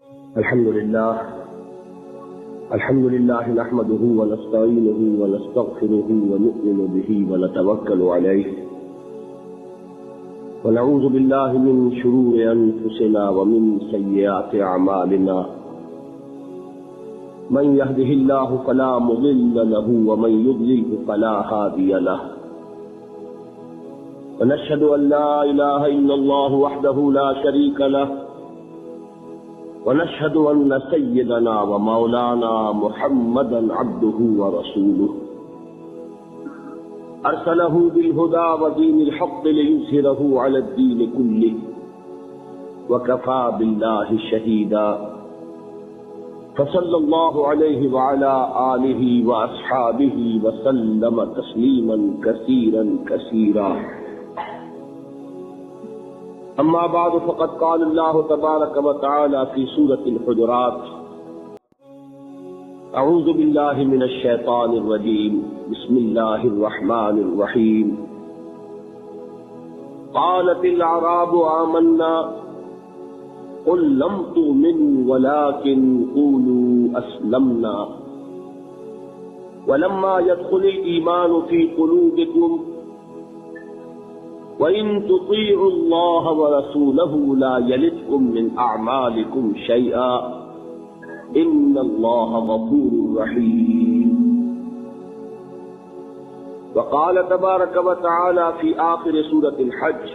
الحمد لله نحمده ونستعينه ونستغفره ونؤمن به ونتوكل عليه ونعوذ بالله من شرور أنفسنا ومن سيئات أعمالنا من يهده الله فلا مضل له ومن يضلل فلا هادي له ونشهد أن لا إله إلا الله وحده لا شريك له ونشهد أن سيدنا ومولانا محمدا عبده ورسوله أرسله بالهدى ودين الحق ليظهره على الدين كله وكفى بالله شهيدا فصلى الله عليه وعلى آله وأصحابه وسلم تسليما كثيرا كثيرا. أما بعد فقد قال الله تبارك وتعالى في سورة الحجرات: أعوذ بالله من الشيطان الرجيم بسم الله الرحمن الرحيم. قالت الأعراب آمنا قل لم تؤمنوا ولكن قولوا أسلمنا ولما يدخل الإيمان في قلوبكم وَإِن تُطِيعُوا اللَّهَ وَرَسُولَهُ لَا يَلِتْكُم مِّنْ أَعْمَالِكُمْ شَيْئًا إِنَّ اللَّهَ غَفُورٌ رَّحِيمٌ. وقال تبارك وتعالى في آخر سورة الحج: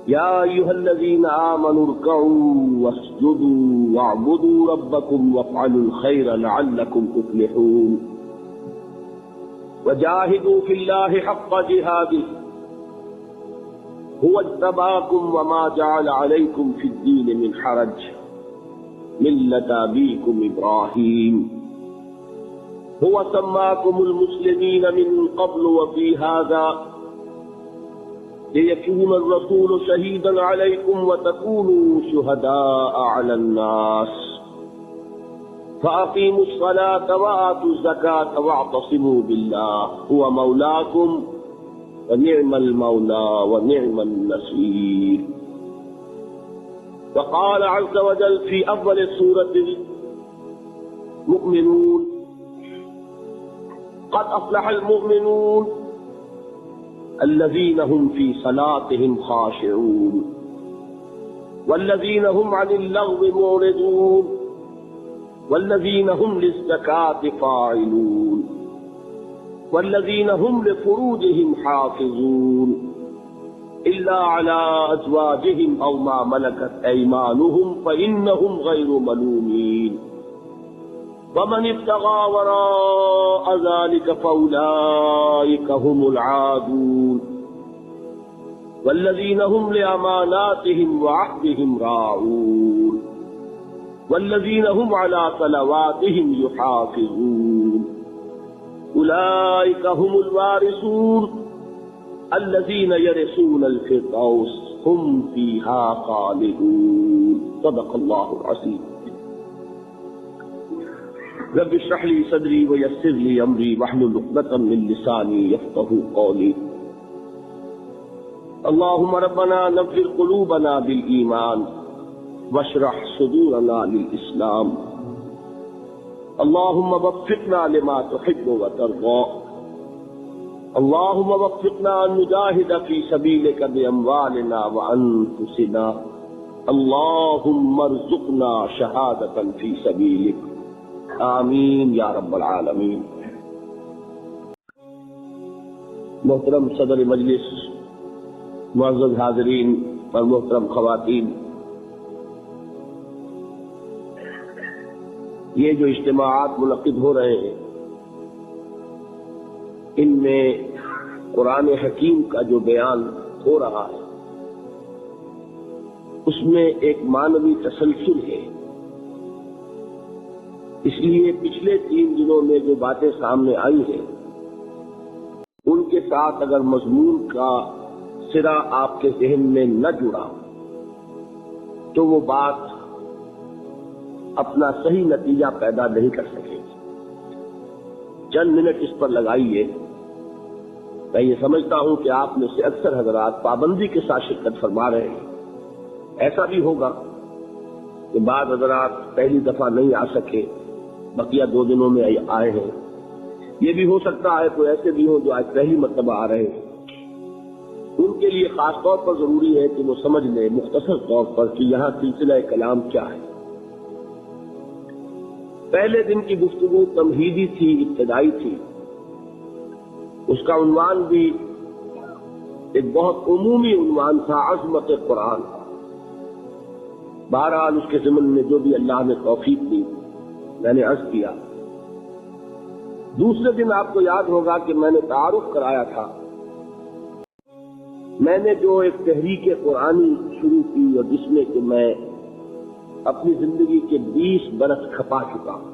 يا أيها الذين آمنوا اركعوا واسجدوا واعبدوا ربكم وافعلوا الخير لعلكم تفلحون وجاهدوا في الله حق جهاده هو اجتباكم وما جعل عليكم في الدين من حرج ملة أبيكم إبراهيم هو سماكم المسلمين من قبل وفي هذا ليكون الرسول شهيدا عليكم وتكونوا شهداء على الناس فأقيموا الصلاة وآتوا الزكاة واعتصموا بالله هو مولاكم ونعم المولى ونعم النصير. وقال عز وجل في أول سورة المؤمنون: قد أفلح المؤمنون الذين هم في صلاتهم خاشعون والذين هم عن اللغو معرضون والذين هم للزكاة فاعلون والذين هم لفروجهم حافظون إلا على أزواجهم أو ما ملكت أيمانهم فإنهم غير ملومين ومن ابتغى وراء ذلك فأولئك هم العادون والذين هم لأماناتهم وعهدهم راعون والذين هم على صلواتهم يحافظون أولئك هم الوارثون الذين يرثون الفردوس هم فيها خالدون. صدق الله العظيم. رب اشرح لي صدري ويسر لي أمري واحلل عقدة من لساني يفقهوا قولي. اللهم ربنا نور قلوبنا بالإيمان واشرح صدورنا للإسلام. اللهم وفقنا لما تحب وترضى. اللهم وفقنا أن نجاهد في سبيلك بأموالنا وأنفسنا. اللهم ارزقنا شهادة في سبيلك. آمین یا رب العالمین. محترم صدر مجلس، معزز حاضرین اور محترم خواتین، یہ جو اجتماعات منعقد ہو رہے ہیں ان میں قرآن حکیم کا جو بیان ہو رہا ہے اس میں ایک معنوی تسلسل ہے. اس لیے پچھلے 3 دنوں میں جو باتیں سامنے آئی ہیں ان کے ساتھ اگر مضمون کا سرا آپ کے ذہن میں نہ جڑا تو وہ بات اپنا صحیح نتیجہ پیدا نہیں کر سکے گی. چند منٹ اس پر لگائیے. میں یہ سمجھتا ہوں کہ آپ میں سے اکثر حضرات پابندی کے ساتھ شرکت فرما رہے ہیں. ایسا بھی ہوگا کہ بعض حضرات پہلی دفعہ نہیں آ سکے، بقیہ 2 دنوں میں آئے ہیں. یہ بھی ہو سکتا ہے کوئی ایسے بھی ہوں جو آج پہلی مرتبہ آ رہے ہیں. ان کے لیے خاص طور پر ضروری ہے کہ وہ سمجھ لیں مختصر طور پر کہ یہاں سلسلہ کلام کیا ہے. پہلے دن کی گفتگو تمہیدی تھی، ابتدائی تھی. اس کا عنوان بھی ایک بہت عمومی عنوان تھا، عظمت قرآن. بہرحال اس کے ضمن میں جو بھی اللہ نے توفیق دی میں نے عرض کیا. دوسرے دن آپ کو یاد ہوگا کہ میں نے تعارف کرایا تھا. میں نے جو ایک تحریک قرآنی شروع کی اور جس میں کہ میں اپنی زندگی کے 20 برس کھپا چکا ہوں.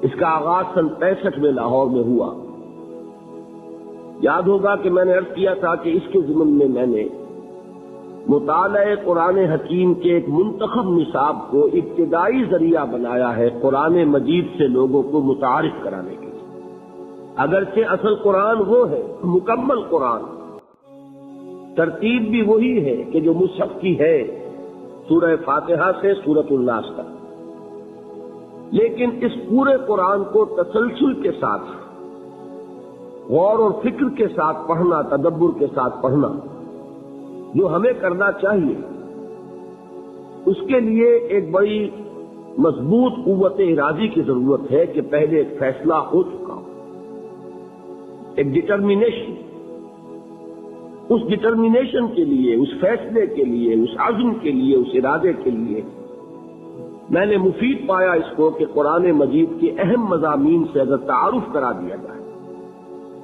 اس کا آغاز سن 65 میں لاہور میں ہوا. یاد ہوگا کہ میں نے عرض کیا تھا کہ اس کے ضمن میں میں نے مطالعہ قرآن حکیم کے ایک منتخب نصاب کو ابتدائی ذریعہ بنایا ہے قرآن مجید سے لوگوں کو متعارف کرانے کے لیے. اگرچہ اصل قرآن وہ ہے مکمل قرآن، ترتیب بھی وہی ہے کہ جو مصحف کی ہے، سورہ فاتحہ سے سورۃ الناس تک. لیکن اس پورے قرآن کو تسلسل کے ساتھ، غور اور فکر کے ساتھ پڑھنا، تدبر کے ساتھ پڑھنا جو ہمیں کرنا چاہیے، اس کے لیے ایک بڑی مضبوط قوت ارادی کی ضرورت ہے کہ پہلے ایک فیصلہ ہو چکا ہو، ایک ڈٹرمینیشن. اس ڈٹرمینیشن کے لیے، اس فیصلے کے لیے، اس عزم کے لیے، اس ارادے کے لیے میں نے مفید پایا اس کو کہ قرآن مجید کے اہم مضامین سے اگر تعارف کرا دیا جائے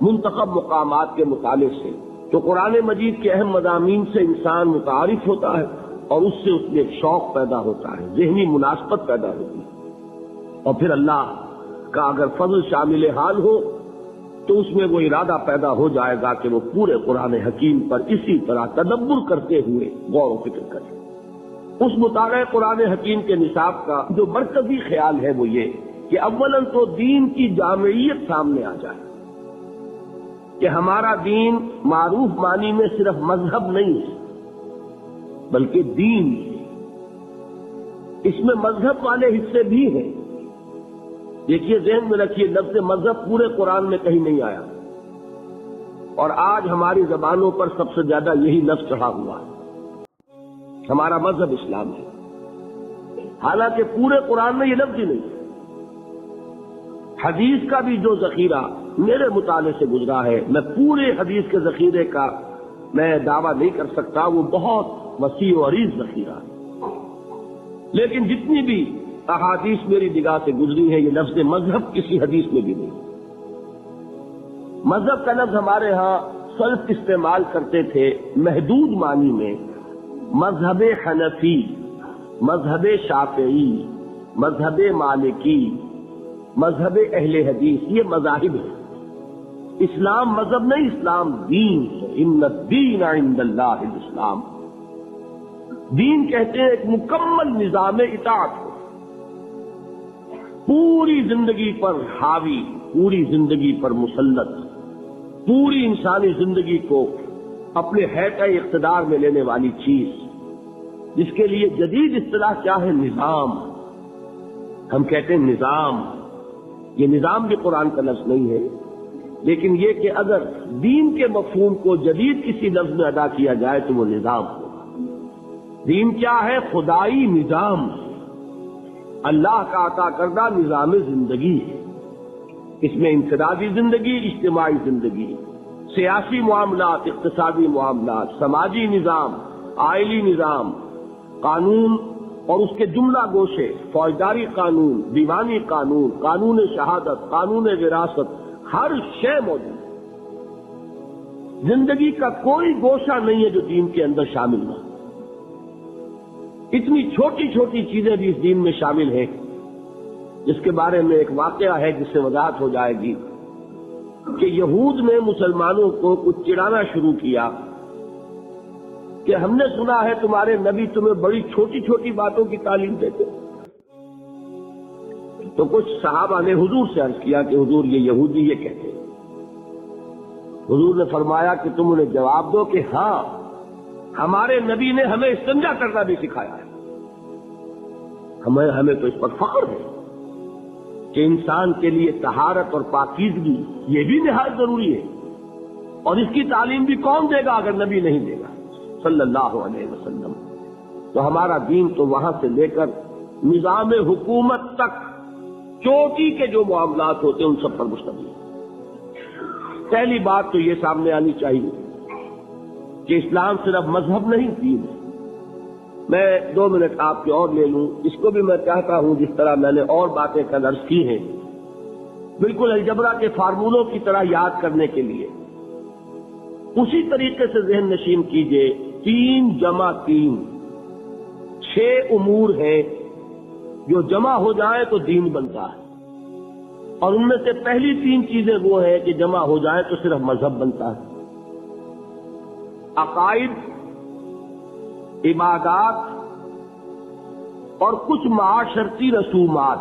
منتخب مقامات کے مطالعے سے، تو قرآن مجید کے اہم مضامین سے انسان متعارف ہوتا ہے اور اس سے اس میں ایک شوق پیدا ہوتا ہے، ذہنی مناسبت پیدا ہوتی ہے. اور پھر اللہ کا اگر فضل شامل حال ہو تو اس میں وہ ارادہ پیدا ہو جائے گا کہ وہ پورے قرآن حکیم پر اسی طرح تدبر کرتے ہوئے غور و فکر کرے. اس مطالعہ قرآن حکیم کے نصاب کا جو مرکزی خیال ہے وہ یہ کہ اولاً تو دین کی جامعیت سامنے آ جائے کہ ہمارا دین معروف معنی میں صرف مذہب نہیں ہے بلکہ دین ہے. اس میں مذہب والے حصے بھی ہیں. دیکھیے، ذہن میں رکھیے، لفظ مذہب پورے قرآن میں کہیں نہیں آیا اور آج ہماری زبانوں پر سب سے زیادہ یہی لفظ چڑھا ہوا ہے. ہمارا مذہب اسلام ہے، حالانکہ پورے قرآن میں یہ لفظ ہی نہیں ہے. حدیث کا بھی جو ذخیرہ میرے مطالعے سے گزرا ہے، میں پورے حدیث کے ذخیرے کا میں دعویٰ نہیں کر سکتا، وہ بہت وسیع و عریض ذخیرہ ہے. لیکن جتنی بھی احادیث میری نگاہ سے گزری ہے، یہ لفظ مذہب کسی حدیث میں بھی نہیں. مذہب کا لفظ ہمارے ہاں سلف استعمال کرتے تھے محدود معنی میں. مذہب حنفی، مذہب شافعی، مذہب مالکی، مذہب اہل حدیث، یہ مذاہب ہیں. اسلام مذہب نہیں، اسلام دین ہے. ان الدین عند اللہ الاسلام. دین کہتے ہیں ایک مکمل نظام اطاعت کو، پوری زندگی پر حاوی، پوری زندگی پر مسلط، پوری انسانی زندگی کو اپنے حیطۂ اقتدار میں لینے والی چیز، جس کے لیے جدید اصطلاح کیا ہے؟ نظام. ہم کہتے ہیں نظام. یہ نظام بھی قرآن کا لفظ نہیں ہے، لیکن یہ کہ اگر دین کے مفہوم کو جدید کسی لفظ میں ادا کیا جائے تو وہ نظام ہوگا. دین کیا ہے؟ خدائی نظام، اللہ کا عطا کردہ نظام زندگی ہے. اس میں انفرادی زندگی، اجتماعی زندگی، سیاسی معاملات، اقتصادی معاملات، سماجی نظام، آئلی نظام، قانون اور اس کے جملہ گوشے، فوجداری قانون، دیوانی قانون، قانون شہادت، قانون وراثت، ہر شے موجود ہے. زندگی کا کوئی گوشہ نہیں ہے جو دین کے اندر شامل نہ. اتنی چھوٹی چھوٹی چیزیں بھی اس دین میں شامل ہیں جس کے بارے میں ایک واقعہ ہے جس سے وضاحت ہو جائے گی کہ یہود نے مسلمانوں کو کچھ چڑھانا شروع کیا کہ ہم نے سنا ہے تمہارے نبی تمہیں بڑی چھوٹی چھوٹی باتوں کی تعلیم دیتے. تو کچھ صحابہ نے حضور سے عرض کیا کہ حضور یہ یہودی یہ کہتے ہیں. حضور نے فرمایا کہ تم انہیں جواب دو کہ ہاں، ہمارے نبی نے ہمیں استنجا کرنا بھی سکھایا ہے. ہمیں تو اس پر فخر ہے کہ انسان کے لیے طہارت اور پاکیزگی یہ بھی نہایت ضروری ہے، اور اس کی تعلیم بھی کون دے گا اگر نبی نہیں دے گا صلی اللہ علیہ وسلم؟ تو ہمارا دین تو وہاں سے لے کر نظام حکومت تک چوٹی کے جو معاملات ہوتے ہیں ان سب پر مشتمل ہے۔ پہلی بات تو یہ سامنے آنی چاہیے کہ اسلام صرف مذہب نہیں، دین ہے۔ میں 2 منٹ آپ کے اور لے لوں، اس کو بھی میں چاہتا ہوں جس طرح میں نے اور باتیں کل عرض کی ہیں بالکل الجبرا کے فارمولوں کی طرح یاد کرنے کے لیے اسی طریقے سے ذہن نشین کیجئے۔ 3 جمع 3 6 امور ہیں جو جمع ہو جائیں تو دین بنتا ہے، اور ان میں سے پہلی 3 چیزیں وہ ہیں کہ جمع ہو جائیں تو صرف مذہب بنتا ہے۔ عقائد، عبادات اور کچھ معاشرتی رسومات۔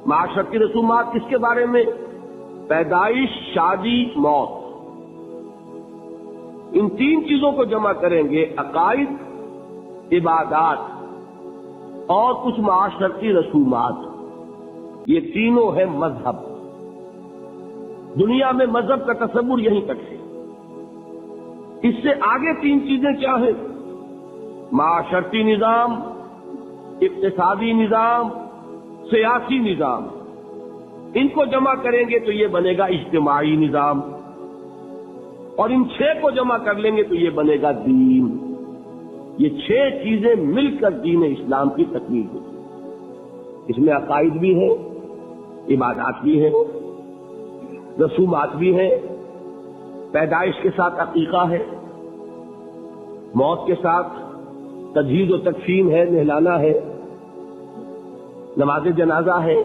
معاشرتی رسومات کس کے بارے میں؟ پیدائش، شادی، موت۔ ان 3 چیزوں کو جمع کریں گے، عقائد، عبادات اور کچھ معاشرتی رسومات، یہ تینوں ہیں مذہب۔ دنیا میں مذہب کا تصور یہیں تک ہے۔ اس سے آگے 3 چیزیں کیا ہیں؟ معاشرتی نظام، اقتصادی نظام، سیاسی نظام۔ ان کو جمع کریں گے تو یہ بنے گا اجتماعی نظام، اور ان 6 کو جمع کر لیں گے تو یہ بنے گا دین۔ یہ 6 چیزیں مل کر دین اسلام کی تکمیل ہوتی۔ اس میں عقائد بھی ہیں، عبادات بھی ہیں، رسومات بھی ہیں، پیدائش کے ساتھ عقیقہ ہے، موت کے ساتھ تجہیز و تکفین ہے، نہلانا ہے، نماز جنازہ ہے،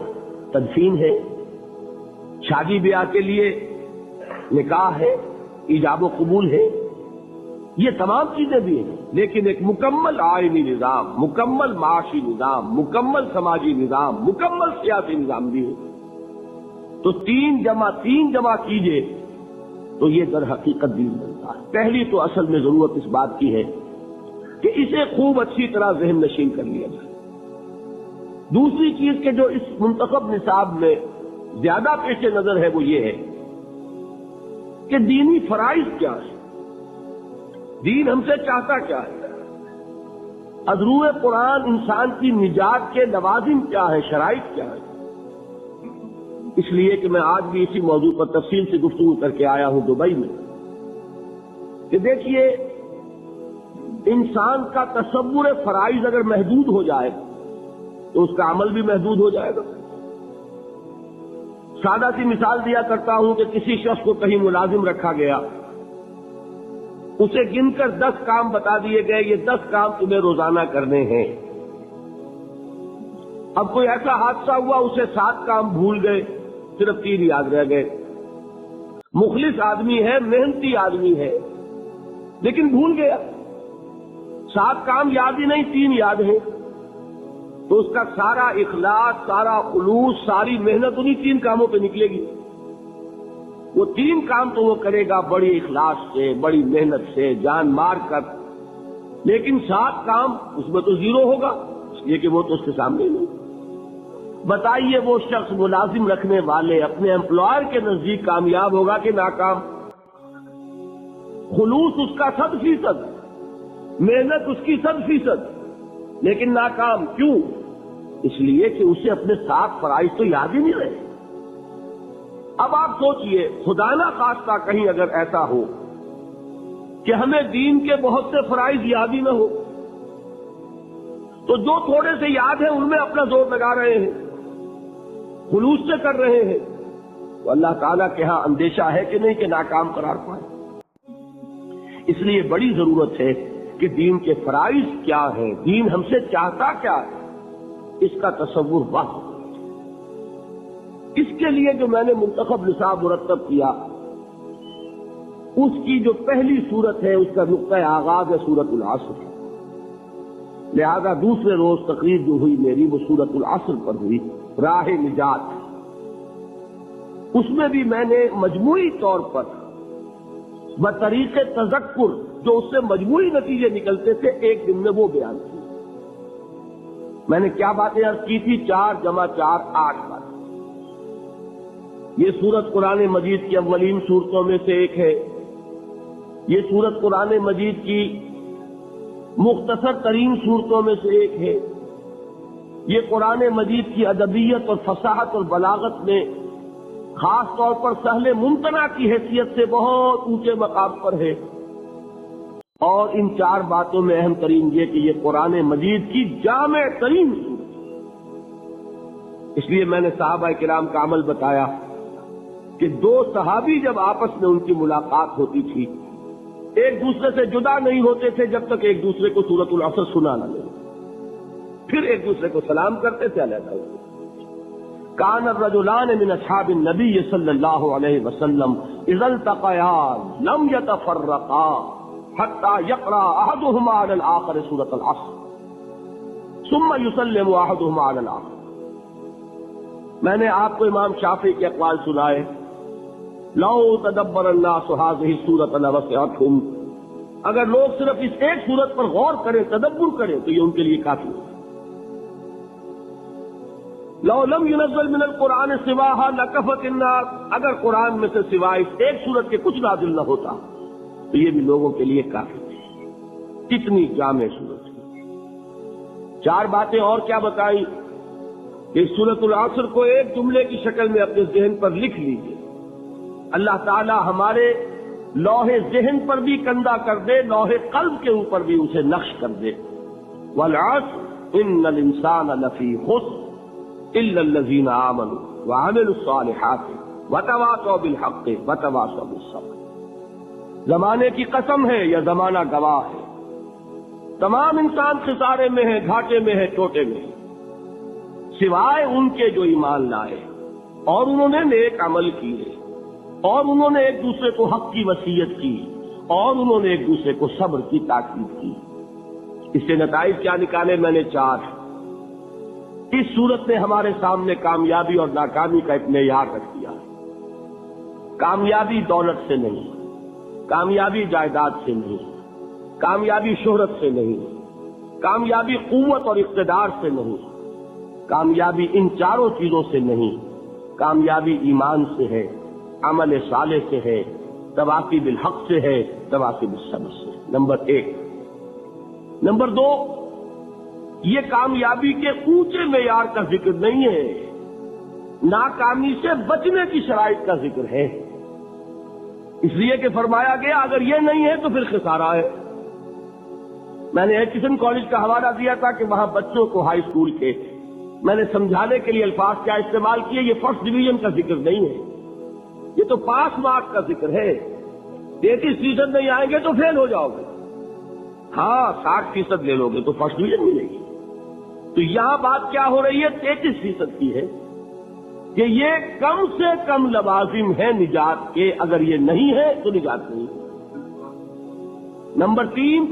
تدفین ہے، شادی بیاہ کے لیے نکاح ہے، ایجاب و قبول ہے، یہ تمام چیزیں بھی ہیں، لیکن ایک مکمل آئینی نظام، مکمل معاشی نظام، مکمل سماجی نظام، مکمل سیاسی نظام بھی ہے۔ تو 3 جمع 3 جمع کیجئے تو یہ در حقیقت دین بنتا ہے۔ پہلی تو اصل میں ضرورت اس بات کی ہے کہ اسے خوب اچھی طرح ذہن نشین کر لیا جائے۔ دوسری چیز کہ جو اس منتخب نصاب میں زیادہ پیش نظر ہے وہ یہ ہے کہ دینی فرائض کیا ہے، دین ہم سے چاہتا کیا ہے، از روئے قرآن انسان کی نجات کے لوازم کیا ہے، شرائط کیا ہے۔ اس لیے کہ میں آج بھی اسی موضوع پر تفصیل سے گفتگو کر کے آیا ہوں دبئی میں، کہ دیکھیے انسان کا تصور فرائض اگر محدود ہو جائے تو اس کا عمل بھی محدود ہو جائے گا۔ سادہ سی مثال دیا کرتا ہوں کہ کسی شخص کو کہیں ملازم رکھا گیا، اسے گن کر 10 کام بتا دیے گئے، یہ 10 کام تمہیں روزانہ کرنے ہیں۔ اب کوئی ایسا حادثہ ہوا اسے 7 کام بھول گئے، صرف 3 یاد رہ گئے۔ مخلص آدمی ہے، محنتی آدمی ہے، لیکن بھول گیا، 7 کام یاد ہی نہیں، 3 یاد ہیں، تو اس کا سارا اخلاص، سارا خلوص، ساری محنت انہی 3 کاموں پہ نکلے گی۔ وہ 3 کام تو وہ کرے گا بڑی اخلاص سے، بڑی محنت سے، جان مار کر، لیکن 7 کام اس میں تو 0 ہوگا، اس لیے کہ وہ تو اس کے سامنے نہیں۔ بتائیے وہ شخص ملازم رکھنے والے اپنے امپلائر کے نزدیک کامیاب ہوگا کہ ناکام؟ خلوص اس کا 100%، محنت اس کی 100%، لیکن ناکام کیوں؟ اس لیے کہ اسے اپنے 7 فرائض تو یاد ہی نہیں رہے۔ اب آپ سوچئے خدا نہ خواستہ کہیں اگر ایسا ہو کہ ہمیں دین کے بہت سے فرائض یاد ہی نہ ہو، تو جو تھوڑے سے یاد ہیں ان میں اپنا زور لگا رہے ہیں، خلوص سے کر رہے ہیں، تو اللہ تعالیٰ کے ہاں اندیشہ ہے کہ نہیں کہ ناکام قرار پائے۔ اس لیے بڑی ضرورت ہے کہ دین کے فرائض کیا ہیں، دین ہم سے چاہتا کیا ہے، اس کا تصور واضح۔ اس کے لیے جو میں نے منتخب نصاب مرتب کیا، اس کی جو پہلی صورت ہے اس کا نقطۂ آغاز ہے سورۃ العصر، لہذا دوسرے روز تقریر جو ہوئی میری وہ سورۃ العصر پر ہوئی، راہ نجات۔ اس میں بھی میں نے مجموعی طور پر بطریق تذکر جو اس سے مجموعی نتیجے نکلتے تھے ایک دن میں وہ بیان کیے۔ میں نے کیا باتیں عرض کی تھی؟ 4 × 4 8 باتیں. یہ سورت قرآن مجید کی اولین سورتوں میں سے ایک ہے. یہ سورت قرآن مجید کی مختصر ترین صورتوں میں سے ایک ہے. یہ قرآن مجید کی ادبیت اور فصاحت اور بلاغت میں خاص طور پر سہل ممتنع کی حیثیت سے بہت اونچے مقام پر ہے. اور ان 4 باتوں میں اہم ترین یہ کہ یہ قرآن مجید کی جامع ترین صورت ہے. اس لیے میں نے صحابہ کرام کا عمل بتایا کہ 2 صحابی جب آپس میں ان کی ملاقات ہوتی تھی ایک دوسرے سے جدا نہیں ہوتے تھے جب تک ایک دوسرے کو سورۃ العصر سنا نہ لیں. پھر ایک دوسرے کو سلام کرتے تھے علیحدہ ہوتے. کان الرجلان من اصحاب النبی صلی اللہ علیہ وسلم اذا التقیا لم يتفرقا حتى يقرأ احدهما على الاخر سورۃ العصر ثم يسلم احدهما على الاخر. میں نے آپ کو امام شافعی کے اقوال سنائے. لو تدبر الناس هذه السورۃ لوسعتهم. اگر لوگ صرف اس ایک سورت پر غور کریں تدبر کریں تو یہ ان کے لیے کافی ہے. لو لم ينزل من القرآن سواها لكفت الناس. اگر قرآن میں سے سوائے اس ایک سورت کے کچھ نازل نہ ہوتا تو یہ بھی لوگوں کے لیے کافی ہے. کتنی جامع سورت ہے. 4 باتیں اور کیا بتائی کہ سورۃ العصر کو ایک جملے کی شکل میں اپنے ذہن پر لکھ لیجیے. اللہ تعالی ہمارے لوح ذہن پر بھی کندہ کر دے, لوح قلب کے اوپر بھی اسے نقش کر دے. والعصر ان الانسان لفی خسر الا الذین آمنوا وعملوا الصالحات وتواصوا بالحق وتواصوا بالصبر. زمانے کی قسم ہے یا زمانہ گواہ ہے, تمام انسان خسارے میں ہیں, گھاٹے میں ہیں, ٹوٹے میں ہیں, سوائے ان کے جو ایمان لائے اور انہوں نے نیک عمل کیے اور انہوں نے ایک دوسرے کو حق کی وصیت کی اور انہوں نے ایک دوسرے کو صبر کی تاکید کی. اس سے نتائج کیا نکالے؟ میں نے 4. اس صورت نے ہمارے سامنے کامیابی اور ناکامی کا ایک معیار رکھ دیا ہے. کامیابی دولت سے نہیں, کامیابی جائیداد سے نہیں, کامیابی شہرت سے نہیں, کامیابی قوت اور اقتدار سے نہیں, کامیابی ان 4 چیزوں سے نہیں. کامیابی ایمان سے ہے, عمل صالح سے ہے, تواصی بالحق سے ہے, تواصی بالصبر سے. نمبر 1. نمبر 2, یہ کامیابی کے اونچے معیار کا ذکر نہیں ہے, ناکامی سے بچنے کی شرائط کا ذکر ہے. اس لیے کہ فرمایا گیا اگر یہ نہیں ہے تو پھر خسارہ ہے. میں نے ایچسن کالج کا حوالہ دیا تھا کہ وہاں بچوں کو ہائی اسکول کے میں نے سمجھانے کے لیے الفاظ کیا استعمال کیے. یہ فرسٹ ڈویژن کا ذکر نہیں ہے, یہ تو پاس مارک کا ذکر ہے. 33% نہیں آئیں گے تو فیل ہو جاؤ گے. ہاں 60% لے لو گے تو فرسٹ ڈویژن ملے گی. تو یہاں بات کیا ہو رہی ہے؟ 33% کی ہے کہ یہ کم سے کم لوازم ہے نجات کے. اگر یہ نہیں ہے تو نجات نہیں. نمبر 3,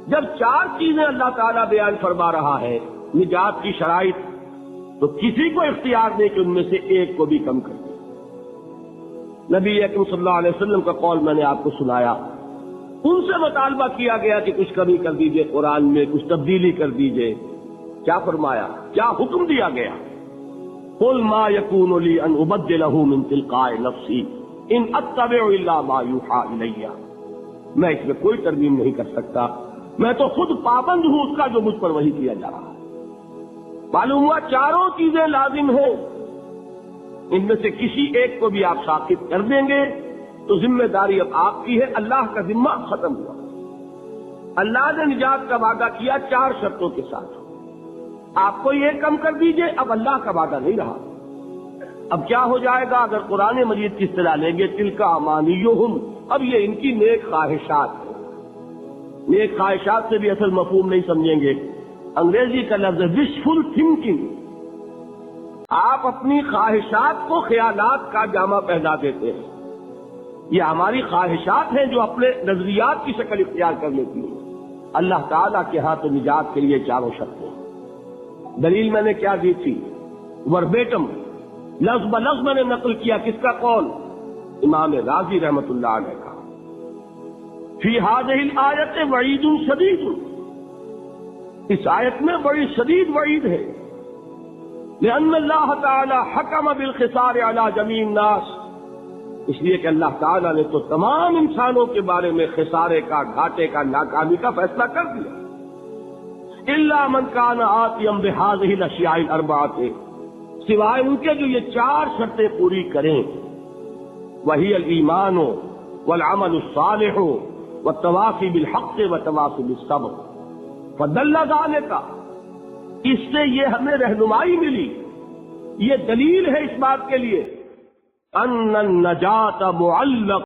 جب 4 چیزیں اللہ تعالیٰ بیان فرما رہا ہے نجات کی شرائط, تو کسی کو اختیار نہیں کہ ان میں سے ایک کو بھی کم کر دے. نبی اکرم صلی اللہ علیہ وسلم کا قول میں نے آپ کو سنایا. ان سے مطالبہ کیا گیا کہ کچھ کمی کر دیجئے, قرآن میں کچھ تبدیلی کر دیجئے. کیا فرمایا, کیا حکم دیا گیا؟ قل ما يكون لي ان ابدله من تلقاء نفسي ان اتبع الا ما يوحى الي. میں اس میں کوئی ترمیم نہیں کر سکتا, میں تو خود پابند ہوں اس کا جو مجھ پر وحی کیا جا رہا ہے. معلوم ہوا 4 چیزیں لازم ہیں, ان میں سے کسی ایک کو بھی آپ ساقط کر دیں گے تو ذمہ داری اب آپ کی ہے. اللہ کا ذمہ ختم ہوا. اللہ نے نجات کا وعدہ کیا 4 شرطوں کے ساتھ. آپ کو یہ کم کر دیجئے, اب اللہ کا وعدہ نہیں رہا. اب کیا ہو جائے گا اگر قرآن مجید کی اصطلاح لیں گے؟ تلک امانیہم. اب یہ ان کی نیک خواہشات ہیں. نیک خواہشات سے بھی اصل مفہوم نہیں سمجھیں گے. انگریزی کا لفظ وشفل تھنکنگ. آپ اپنی خواہشات کو خیالات کا جامہ پہنا دیتے ہیں. یہ ہماری خواہشات ہیں جو اپنے نظریات کی شکل اختیار کر لیتی ہیں. اللہ تعالیٰ کے ہاں تو نجات کے لیے 4 شرطیں. دلیل میں نے کیا دی تھی؟ وربیٹم لفظ بلفظ میں نے نقل کیا. کس کا قول؟ امام رازی رحمت اللہ علیہ کا. فی هذه الآیت وعید شدید. اس آیت میں بڑی شدید وعید ہے، لأن اللہ تعالی حکم بالخسار علی جمیع الناس، اس لیے کہ اللہ تعالیٰ نے تو تمام انسانوں کے بارے میں خسارے کا، گھاٹے کا، ناکامی کا فیصلہ کر دیا، الا من کان آتیا بہذہ الاشیاء الاربعۃ، سوائے ان کے جو یہ 4 شرطیں پوری کریں، وہی الایمان والعمل الصالح والتواصی بالحق والتواصی بالصبر، فدل ذلک، اس سے یہ ہمیں رہنمائی ملی، یہ دلیل ہے اس بات کے لیے ان النجات معلق